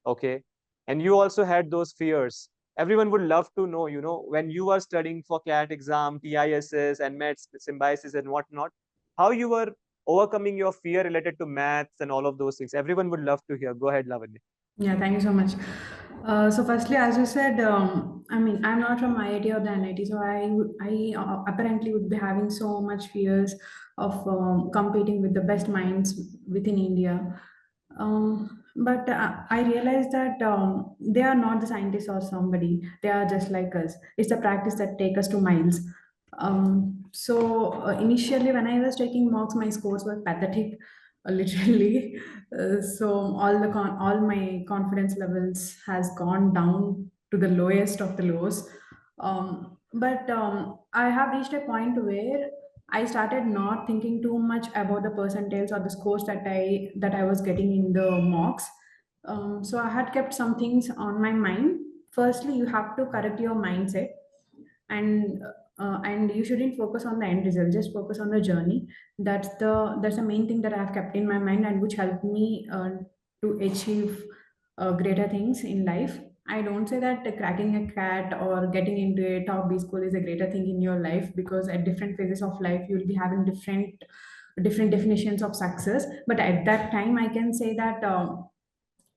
Okay. And you also had those fears. Everyone would love to know, when you were studying for CAT exam, TISS and METs, symbiosis and whatnot, how you were overcoming your fear related to maths and all of those things. Everyone would love to hear. Go ahead, Lavanya. Yeah, thank you so much. So firstly, as you said, I mean, I'm not from IIT or the NIT, so I apparently would be having so much fears of competing with the best minds within India. But I realized that they are not the scientists or somebody. They are just like us. It's the practice that take us to miles. Initially, when I was taking mocks, my scores were pathetic, literally. So all my confidence levels has gone down to the lowest of the lows. But I have reached a point where I started not thinking too much about the percentiles or the scores that I was getting in the mocks. So I had kept some things on my mind. Firstly, you have to correct your mindset, and you shouldn't focus on the end result. Just focus on the journey. That's the main thing that I have kept in my mind, and which helped me to achieve greater things in life. I don't say that cracking a cat or getting into a top B school is a greater thing in your life, because at different phases of life you will be having different definitions of success. But at that time, I can say that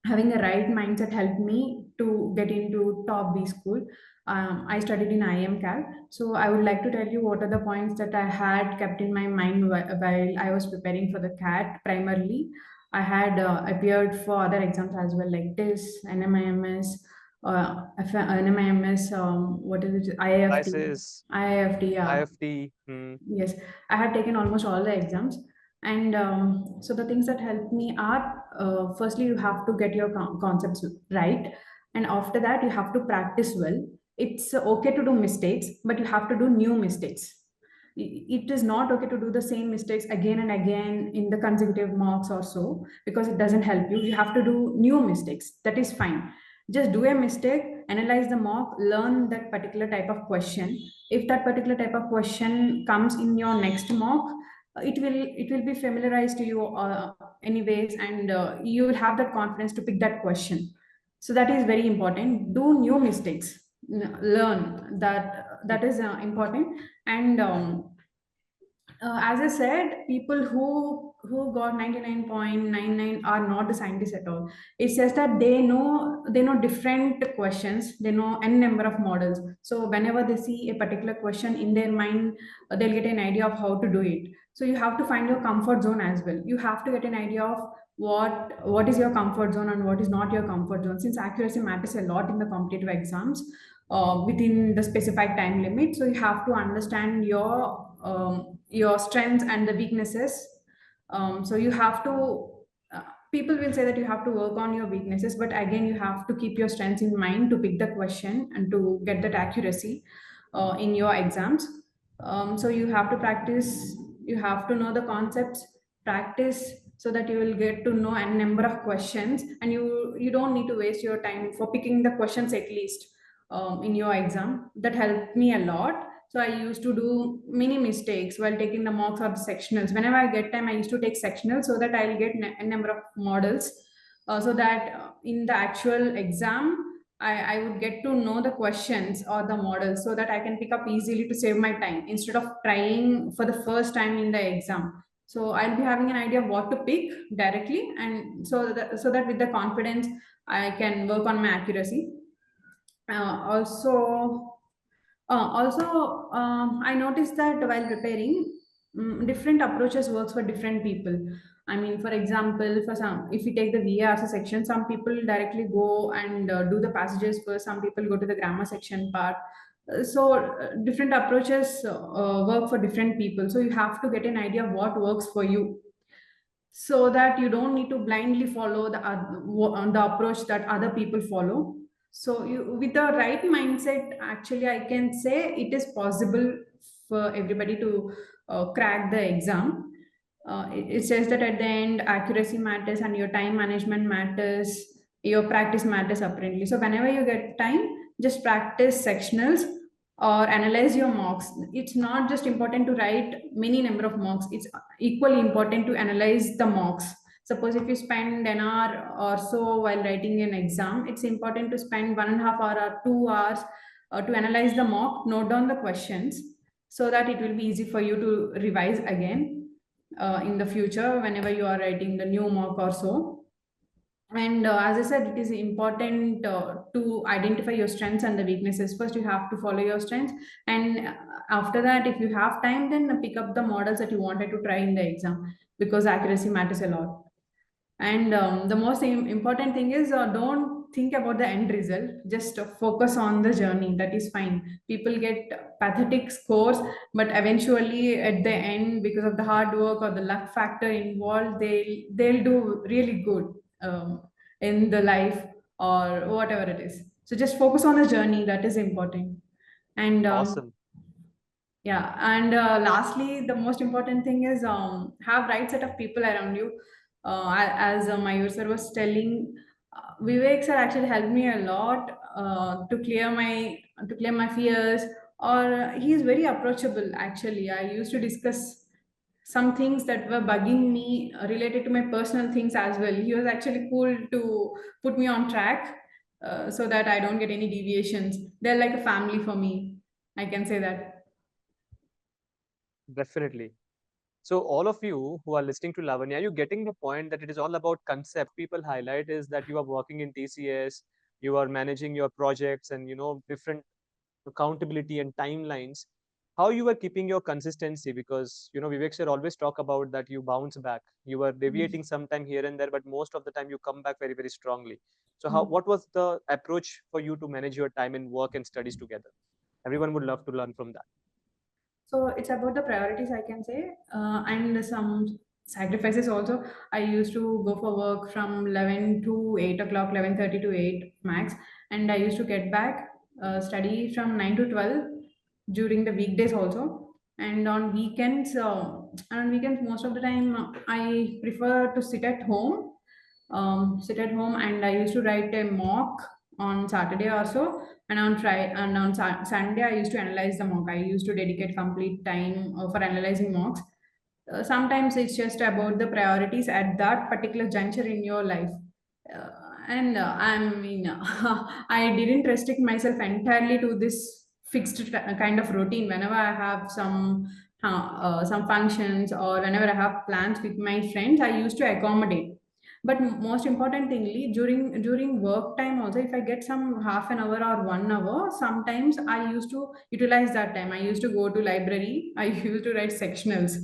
having the right mindset helped me to get into top B school. I studied in IIM Cal. So I would like to tell you what are the points that I had kept in my mind while I was preparing for the CAT. Primarily, I had appeared for other exams as well, like TIS, NMIMS, NMIMS, what is it, IIFT, Crisis, IIFT, yeah. IFT. Hmm. Yes, I had taken almost all the exams. And so the things that helped me are, firstly, you have to get your concepts right. And after that, you have to practice well. It's okay to do mistakes, but you have to do new mistakes. It is not okay to do the same mistakes again and again in the consecutive marks or so, because it doesn't help you. You have to do new mistakes. That is fine. Just do a mistake, analyze the mock, learn that particular type of question. If that particular type of question comes in your next mock, it will be familiarized to you anyways, and you will have that confidence to pick that question. So that is very important. Do new mistakes. Learn that is important. And as I said, people who got 99.99 are not the scientists at all. It's just that they know different questions. They know n number of models. So whenever they see a particular question in their mind, they'll get an idea of how to do it. So you have to find your comfort zone as well. You have to get an idea of what is your comfort zone and what is not your comfort zone. Since accuracy matters a lot in the competitive exams, within the specified time limit, so you have to understand your strengths and the weaknesses. So you have to people will say that you have to work on your weaknesses, but again, you have to keep your strengths in mind to pick the question and to get that accuracy in your exams. So you have to practice. You have to know the concepts, practice, so that you will get to know a number of questions, and you don't need to waste your time for picking the questions at least in your exam. That helped me a lot. So I used to do many mistakes while taking the mocks or the sectionals. Whenever I get time, I used to take sectionals so that I'll get a number of models, so that in the actual exam, I would get to know the questions or the models, so that I can pick up easily to save my time instead of trying for the first time in the exam. So I'll be having an idea of what to pick directly, and so that with the confidence, I can work on my accuracy. Also, I noticed that while preparing, different approaches works for different people. I mean, for example, for some, if we take the VAR section, some people directly go and do the passages first. Some people go to the grammar section part. Different approaches work for different people. So you have to get an idea of what works for you, so that you don't need to blindly follow the approach that other people follow. So you, with the right mindset, actually I can say it is possible for everybody to crack the exam. It says that at the end, accuracy matters and your time management matters, your practice matters apparently. So whenever you get time, just practice sectionals or analyze your mocks. It's not just important to write many number of mocks, it's equally important to analyze the mocks. Suppose if you spend an hour or so while writing an exam, it's important to spend 1.5 hour or 2 hours to analyze the mock, note down the questions, so that it will be easy for you to revise again in the future whenever you are writing the new mock or so. And as I said, it is important to identify your strengths and the weaknesses. First, you have to follow your strengths, and after that, if you have time, then pick up the models that you wanted to try in the exam, because accuracy matters a lot. And the most important thing is, don't think about the end result. Just focus on the journey. That is fine. People get pathetic scores, but eventually at the end, because of the hard work or the luck factor involved, they'll do really good in the life or whatever it is. So just focus on the journey. That is important. And Awesome. yeah, and lastly, the most important thing is, have right set of people around you. As Mayur sir was telling, Vivek sir actually helped me a lot to clear my fears. Or he is very approachable. Actually, I used to discuss some things that were bugging me related to my personal things as well. He was actually cool to put me on track, so that I don't get any deviations. They're like a family for me. I can say that. Definitely. So all of you who are listening to Lavanya, you're getting the point that it is all about concept. People highlight is that you are working in TCS, you are managing your projects and different accountability and timelines. How you are keeping your consistency, because Vivek sir always talk about that you bounce back. You are deviating sometime here and there, but most of the time you come back very, very strongly. So how Mm. what was the approach for you to manage your time in work and studies together? Everyone would love to learn from that. So it's about the priorities, I can say, and some sacrifices also. I used to go for work from 11 to 8 o'clock, 11:30 to 8 max, and I used to get back, study from 9 to 12 during the weekdays also. And on weekends, most of the time, I prefer to sit at home, and I used to write a mock on Saturday or so, and on Sunday I used to analyze the mock. I used to dedicate complete time for analyzing mocks. Sometimes it's just about the priorities at that particular juncture in your life. Uh, and I mean, I didn't restrict myself entirely to this fixed kind of routine. Whenever I have some functions, or whenever I have plans with my friends, I used to accommodate. But most importantly, during work time also, if I get some half an hour or 1 hour, sometimes I used to utilize that time. I used to go to library. I used to write sectionals.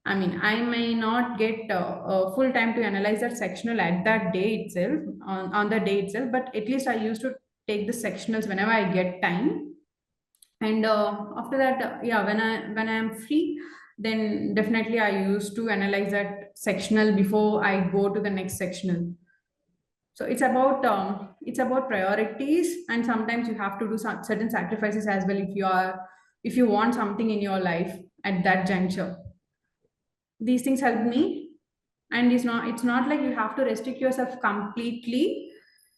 I mean, I may not get full time to analyze that sectional at that day itself, on the day itself, but at least I used to take the sectionals whenever I get time. And after that, yeah, when I am free, then definitely I used to analyze that sectional before I go to the next sectional. So it's about priorities, and sometimes you have to do some certain sacrifices as well if you want something in your life at that juncture. These things help me. And it's not like you have to restrict yourself completely.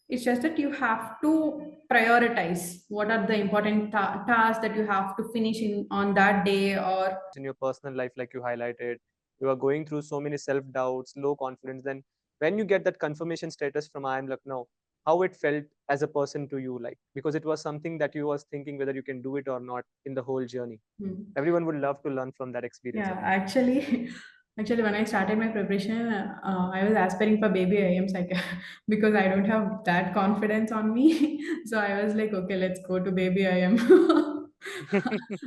It's just that you have to prioritize what are the important tasks that you have to finish in on that day. Or In your personal life, like you highlighted, you are going through so many self doubts, low confidence, then when you get that confirmation status from I am Lucknow, how it felt as a person to you, like, because it was something that you was thinking whether you can do it or not in the whole journey. hmm. Everyone would love to learn from that experience Yeah, of you. actually, actually, when I started my preparation, I was aspiring for baby IIMs, like, because I don't have that confidence on me. So I was like, okay, let's go to baby IIM.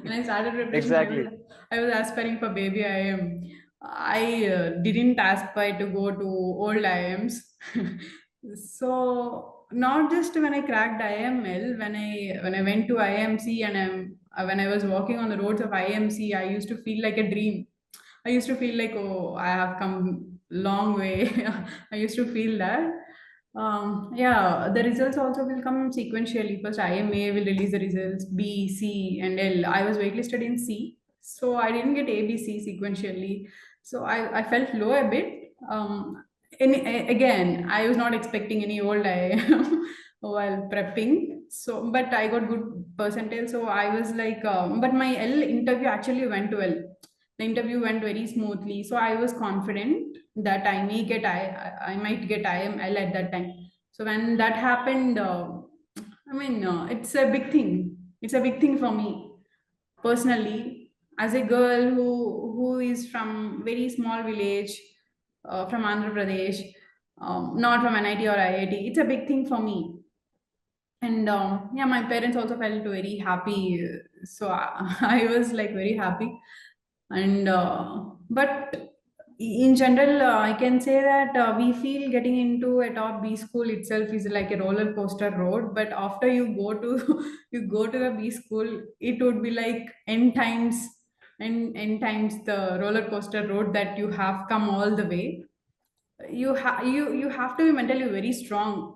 When I started preparation, Exactly. I was aspiring for baby IIM. I didn't aspire to go to old IIMs. So not just when I cracked IML, when I went to IMC, and when I was walking on the roads of IMC, I used to feel like a dream. I used to feel like, oh, I have come long way. I used to feel that. Yeah, the results also will come sequentially. First, IMA will release the results, B, C, and L. I was waitlisted in C, so I didn't get A, B, C sequentially. So I felt low a bit. Again, I was not expecting any old IIM while prepping. So, but I got good percentile. So I was like, but my L interview actually went well. The interview went very smoothly, so I was confident that I might get IML at that time. So when that happened, it's a big thing. It's a big thing for me personally, as a girl who is from very small village, from Andhra Pradesh, not from NIT or IIT. It's a big thing for me. And yeah, my parents also felt very happy, so I was like very happy. And but in general, I can say that we feel getting into a top B school itself is like a roller coaster road, but after you go to you go to the B school, it would be like n times the roller coaster road that you have come all the way. You have to be mentally very strong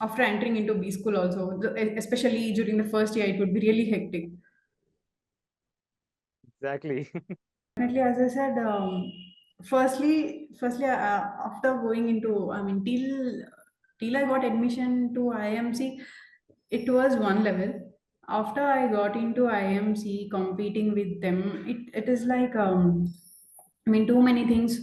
after entering into B school also. Especially during the first year, it would be really hectic. Exactly. Definitely, as I said, firstly, after going into, I mean, till I got admission to IMC, it was one level. After I got into IMC, competing with them, it is like I mean, too many things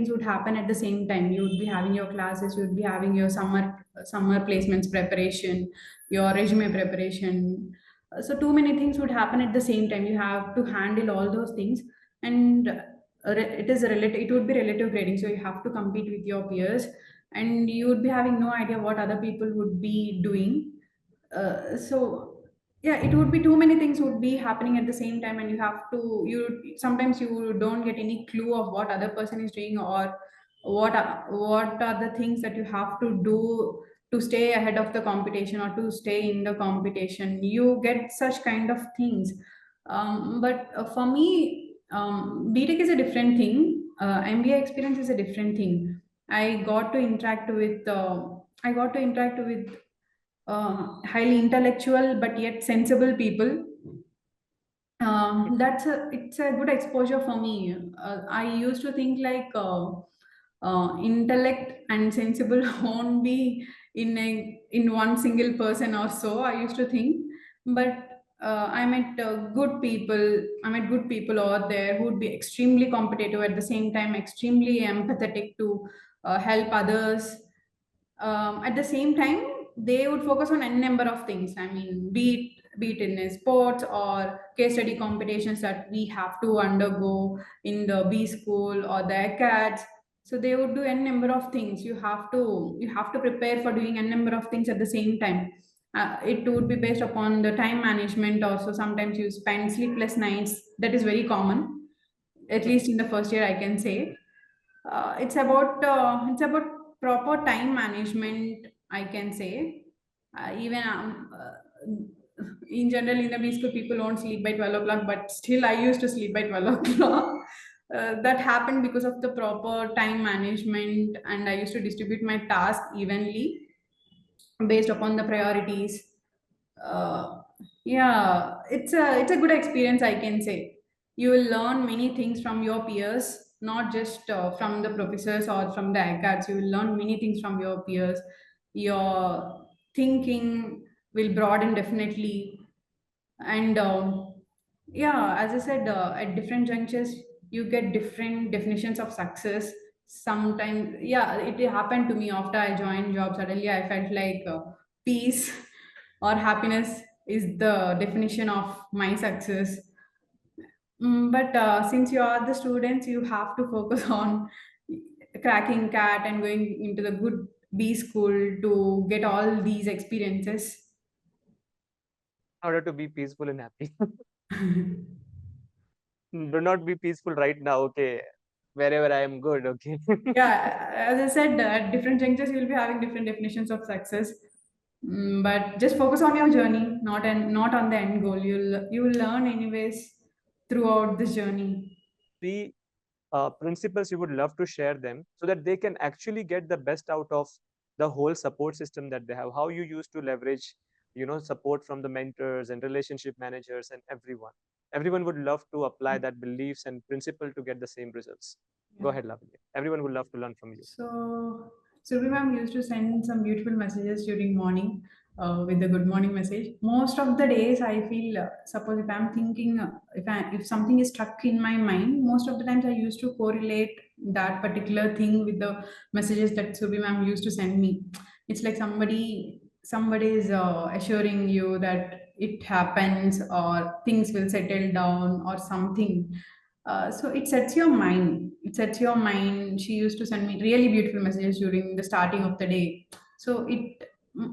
would happen at the same time. You would be having your classes, you would be having your summer placements preparation, your resume preparation. So too many things would happen at the same time. You have to handle all those things, and it would be relative grading. So you have to compete with your peers, and you would be having no idea what other people would be doing. So yeah, it would be too many things would be happening at the same time, and you sometimes you don't get any clue of what other person is doing, or what are the things that you have to do to stay ahead of the competition or to stay in the competition. You get such kind of things. But for me, BTech is a different thing. MBA experience is a different thing. I got to interact with highly intellectual but yet sensible people. It's a good exposure for me. I used to think like intellect and sensible won't be in one single person or so. I used to think, but I met good people. I met good people over there who would be extremely competitive at the same time, extremely empathetic to help others. At the same time, they would focus on n number of things. I mean, be it in sports or case study competitions that we have to undergo in the B school or the acads. So they would do n number of things. You have to prepare for doing n number of things at the same time. It would be based upon the time management. Also, sometimes you spend sleepless nights. That is very common, at least in the first year, I can say. It's about proper time management, I can say. Even in general, in the B school, people don't sleep by 12 o'clock, but still, I used to sleep by 12 o'clock. That happened because of the proper time management, and I used to distribute my task evenly based upon the priorities. uh, yeah, it's a good experience, I can say. You will learn many things from your peers, not just from the professors or from the acads. You will learn many things from your peers. Your thinking will broaden definitely. And yeah, as I said, at different junctures you get different definitions of success. Sometimes, yeah, it happened to me after I joined job. Suddenly I felt like peace or happiness is the definition of my success. But since you are the students, you have to focus on cracking cat and going into the good B school to get all these experiences. In order to be peaceful and happy. Do not be peaceful right now. Okay. Wherever I am good. Okay. Yeah, as I said, at different junctures you'll be having different definitions of success. But just focus on your journey, not on the end goal. You will learn anyways throughout this journey. The principles you would love to share them so that they can actually get the best out of the whole support system that they have, how you used to leverage support from the mentors and relationship managers and everyone would love to apply that beliefs and principle to get the same results. Go Yeah. ahead, Lavanya. Everyone would love to learn from you. So Surbhi ma'am used to send some beautiful messages during morning. with the good morning message. Most of the days, I feel, suppose if I'm thinking, if something is stuck in my mind, most of the times I used to correlate that particular thing with the messages that Subi ma'am used to send me. It's like somebody is assuring you that it happens or things will settle down or something. So it sets your mind. It sets your mind. She used to send me really beautiful messages during the starting of the day. So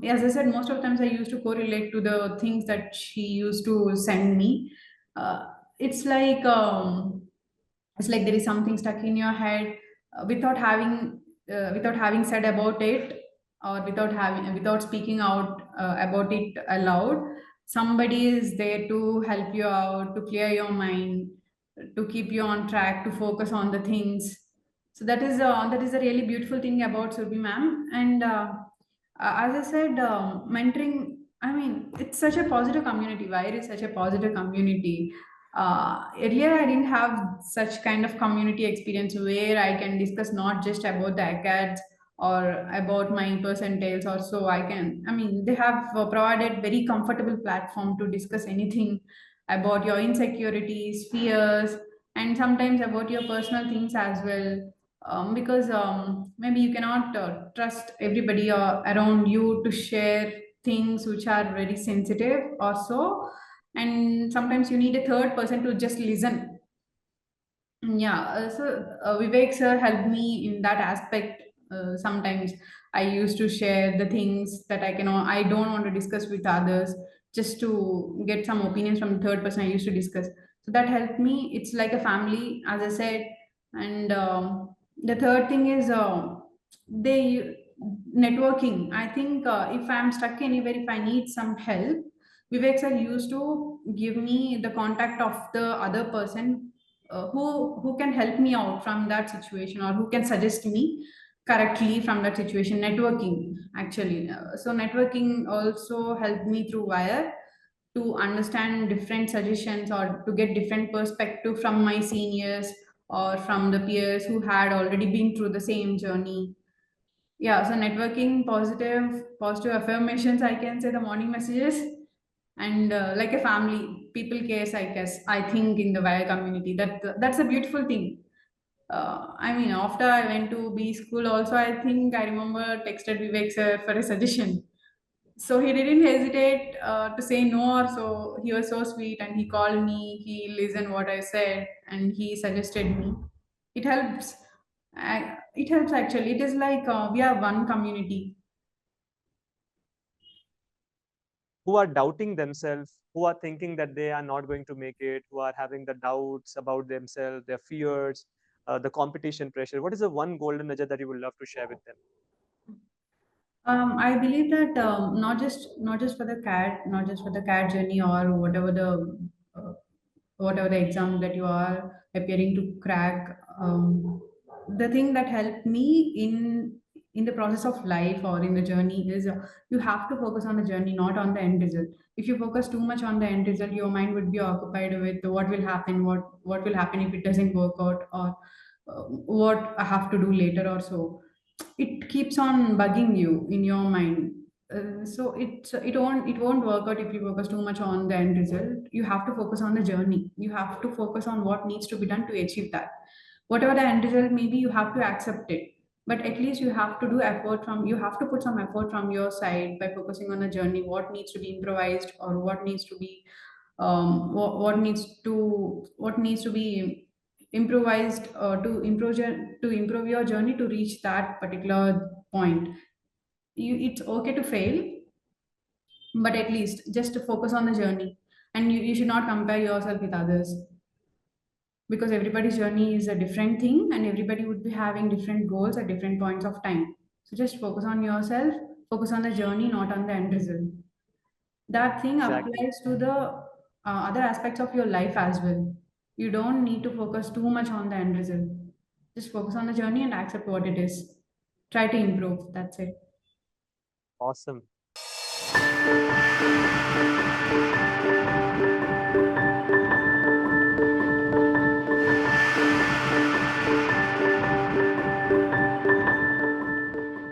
as I said, most of the times I used to correlate to the things that she used to send me. Uh, it's like it's like there is something stuck in your head without having said about it, or without speaking out about it aloud. Somebody is there to help you out, to clear your mind, to keep you on track, to focus on the things. So that is a really beautiful thing about Surbi ma'am. And as I said, mentoring, I mean, it's such a positive community. VAIR is such a positive community. Earlier, I didn't have such kind of community experience where I can discuss not just about the acads or about my percentiles or so. I mean, they have provided very comfortable platform to discuss anything about your insecurities, fears, and sometimes about your personal things as well. Because maybe you cannot trust everybody around you to share things which are very sensitive or so, and sometimes you need a third person to just listen. Yeah, Vivek sir helped me in that aspect. Sometimes I used to share the things that I don't want to discuss with others, just to get some opinions from the third person I used to discuss. So that helped me. It's like a family, as I said. And the third thing is they networking. I think if I'm stuck anywhere, if I need some help, Vivek sir used to give me the contact of the other person who can help me out from that situation, or who can suggest me correctly from that situation. Networking, actually. So networking also helped me through wire to understand different suggestions, or to get different perspective from my seniors or from the peers who had already been through the same journey. Yeah, so networking, positive affirmations, I can say, the morning messages. And like a family, people cares, I guess, I think, in the wire community. That's a beautiful thing. I mean, after I went to B school also, I think I remember texted Vivek sir for a suggestion. So he didn't hesitate to say no, or so. He was so sweet, and he called me, he listened what I said, and he suggested me. It helps. It helps, actually. It is like we are one community. Who are doubting themselves, who are thinking that they are not going to make it, who are having the doubts about themselves, their fears, the competition pressure. What is the one golden nugget that you would love to share with them? I believe that not just for the CAT, not just for the CAT journey, or uh, whatever the exam that you are appearing to crack. The thing that helped me in the process of life or in the journey is you have to focus on the journey, not on the end result. If you focus too much on the end result, your mind would be occupied with what will happen, what will happen if it doesn't work out, or what I have to do later or so. It keeps on bugging you in your mind. So it won't work out if you focus too much on the end result. You have to focus on the journey. You have to focus on what needs to be done to achieve that. Whatever the end result may be, you have to accept it. But at least you have to put some effort from your side by focusing on the journey. What needs to be improvised, or what needs to be what needs to be improvised to improve your journey to reach that particular point. It's okay to fail, but at least just to focus on the journey. And you should not compare yourself with others, because everybody's journey is a different thing, and everybody would be having different goals at different points of time. So just focus on yourself, focus on the journey, not on the end result. That thing Exactly. applies to the other aspects of your life as well. You don't need to focus too much on the end result. Just focus on the journey and accept what it is. Try to improve. That's it. Awesome.